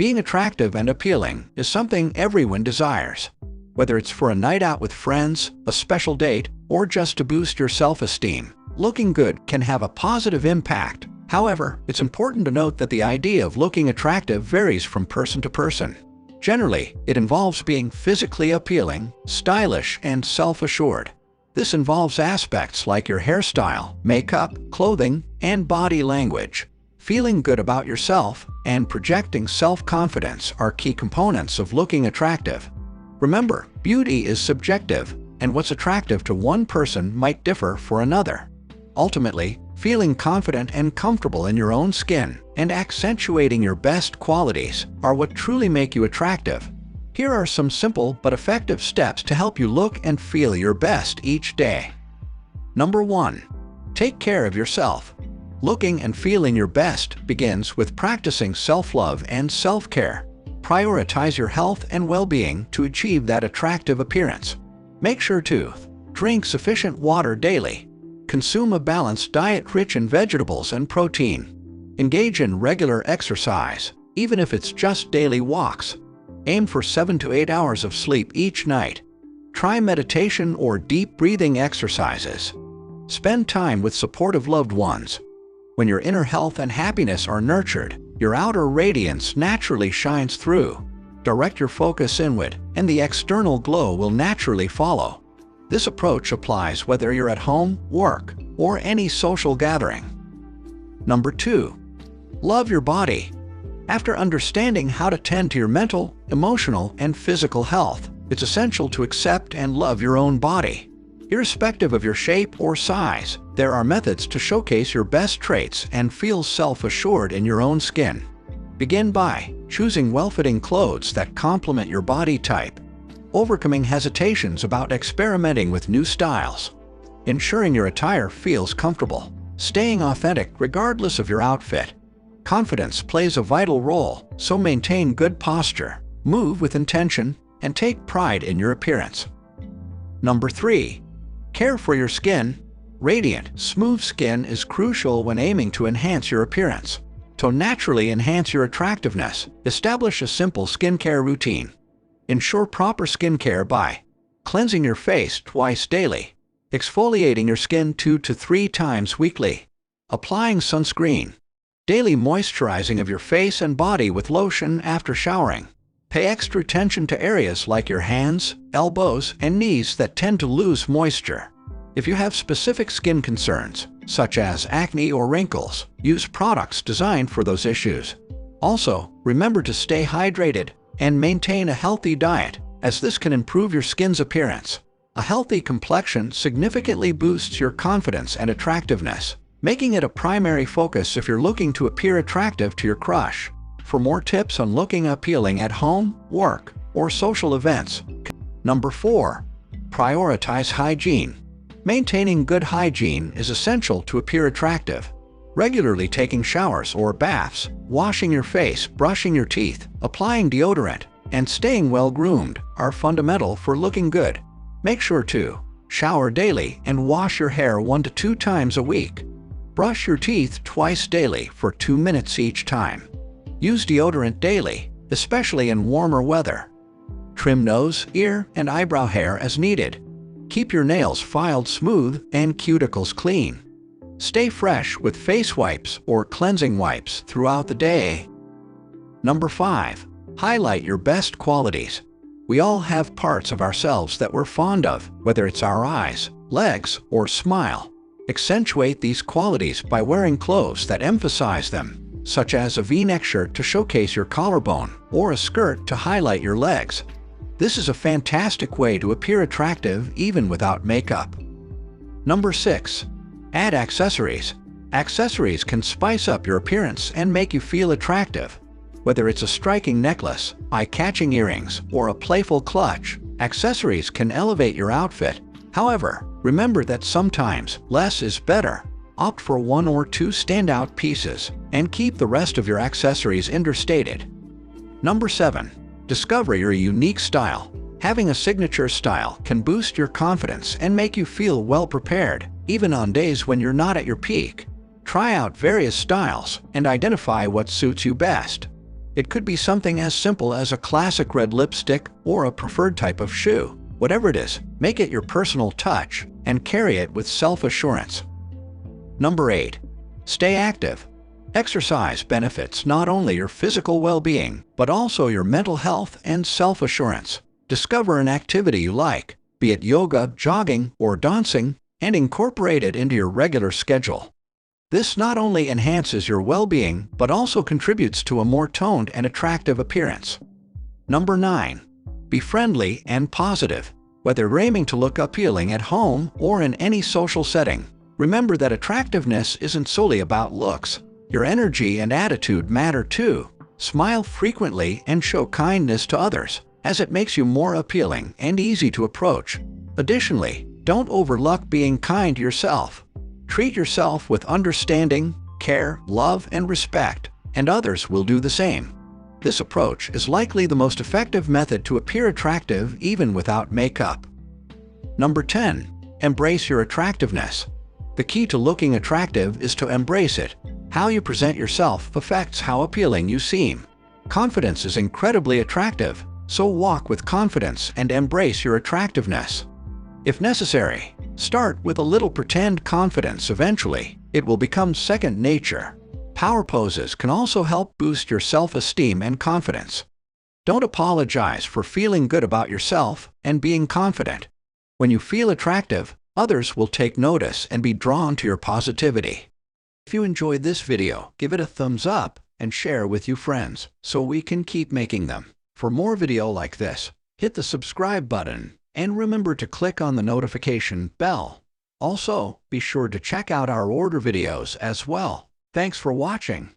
Being attractive and appealing is something everyone desires. Whether it's for a night out with friends, a special date, or just to boost your self-esteem, looking good can have a positive impact. However, it's important to note that the idea of looking attractive varies from person to person. Generally, it involves being physically appealing, stylish, and self-assured. This involves aspects like your hairstyle, makeup, clothing, and body language. Feeling good about yourself and projecting self-confidence are key components of looking attractive. Remember, beauty is subjective, and what's attractive to one person might differ for another. Ultimately, feeling confident and comfortable in your own skin and accentuating your best qualities are what truly make you attractive. Here are some simple but effective steps to help you look and feel your best each day. Number 1. Take care of yourself. Looking and feeling your best begins with practicing self-love and self-care. Prioritize your health and well-being to achieve that attractive appearance. Make sure to drink sufficient water daily. Consume a balanced diet rich in vegetables and protein. Engage in regular exercise, even if it's just daily walks. Aim for 7 to 8 hours of sleep each night. Try meditation or deep breathing exercises. Spend time with supportive loved ones. When your inner health and happiness are nurtured, your outer radiance naturally shines through. Direct your focus inward, and the external glow will naturally follow. This approach applies whether you're at home, work, or any social gathering. Number 2. Love your body. After understanding how to tend to your mental, emotional, and physical health, it's essential to accept and love your own body. Irrespective of your shape or size, there are methods to showcase your best traits and feel self-assured in your own skin. Begin by choosing well-fitting clothes that complement your body type. Overcoming hesitations about experimenting with new styles. Ensuring your attire feels comfortable. Staying authentic regardless of your outfit. Confidence plays a vital role, so maintain good posture, move with intention, and take pride in your appearance. Number 3. Care for your skin. Radiant, smooth skin is crucial when aiming to enhance your appearance. To naturally enhance your attractiveness, establish a simple skincare routine. Ensure proper skincare by cleansing your face twice daily, exfoliating your skin 2 to 3 times weekly, applying sunscreen, daily moisturizing of your face and body with lotion after showering. Pay extra attention to areas like your hands, elbows, and knees that tend to lose moisture. If you have specific skin concerns, such as acne or wrinkles, use products designed for those issues. Also, remember to stay hydrated and maintain a healthy diet, as this can improve your skin's appearance. A healthy complexion significantly boosts your confidence and attractiveness, making it a primary focus if you're looking to appear attractive to your crush. For more tips on looking appealing at home, work, or social events. Number 4. Prioritize hygiene. Maintaining good hygiene is essential to appear attractive. Regularly taking showers or baths, washing your face, brushing your teeth, applying deodorant, and staying well-groomed are fundamental for looking good. Make sure to shower daily and wash your hair 1 to 2 times a week. Brush your teeth twice daily for 2 minutes each time. Use deodorant daily, especially in warmer weather. Trim nose, ear, and eyebrow hair as needed. Keep your nails filed smooth and cuticles clean. Stay fresh with face wipes or cleansing wipes throughout the day. Number 5. Highlight your best qualities. We all have parts of ourselves that we're fond of, whether it's our eyes, legs, or smile. Accentuate these qualities by wearing clothes that emphasize them, such as a V-neck shirt to showcase your collarbone or a skirt to highlight your legs. This is a fantastic way to appear attractive even without makeup. Number 6. Add accessories. Accessories can spice up your appearance and make you feel attractive. Whether it's a striking necklace, eye-catching earrings, or a playful clutch, accessories can elevate your outfit. However, remember that sometimes less is better. Opt for 1 or 2 standout pieces and keep the rest of your accessories understated. Number 7. Discover your unique style. Having a signature style can boost your confidence and make you feel well prepared, even on days when you're not at your peak. Try out various styles and identify what suits you best. It could be something as simple as a classic red lipstick or a preferred type of shoe. Whatever it is, make it your personal touch and carry it with self-assurance. Number 8. Stay active. Exercise benefits not only your physical well-being, but also your mental health and self-assurance. Discover an activity you like, be it yoga, jogging, or dancing, and incorporate it into your regular schedule. This not only enhances your well-being, but also contributes to a more toned and attractive appearance. Number 9. Be friendly and positive. Whether you're aiming to look appealing at home or in any social setting, remember that attractiveness isn't solely about looks. Your energy and attitude matter too. Smile frequently and show kindness to others, as it makes you more appealing and easy to approach. Additionally, don't overlook being kind to yourself. Treat yourself with understanding, care, love, and respect, and others will do the same. This approach is likely the most effective method to appear attractive even without makeup. Number 10. Embrace your attractiveness. The key to looking attractive is to embrace it. How you present yourself affects how appealing you seem. Confidence is incredibly attractive, so walk with confidence and embrace your attractiveness. If necessary, start with a little pretend confidence. Eventually, it will become second nature. Power poses can also help boost your self-esteem and confidence. Don't apologize for feeling good about yourself and being confident. When you feel attractive, others will take notice and be drawn to your positivity. If you enjoyed this video, give it a thumbs up and share with your friends so we can keep making them. For more video like this, hit the subscribe button and remember to click on the notification bell. Also, be sure to check out our order videos as well. Thanks for watching.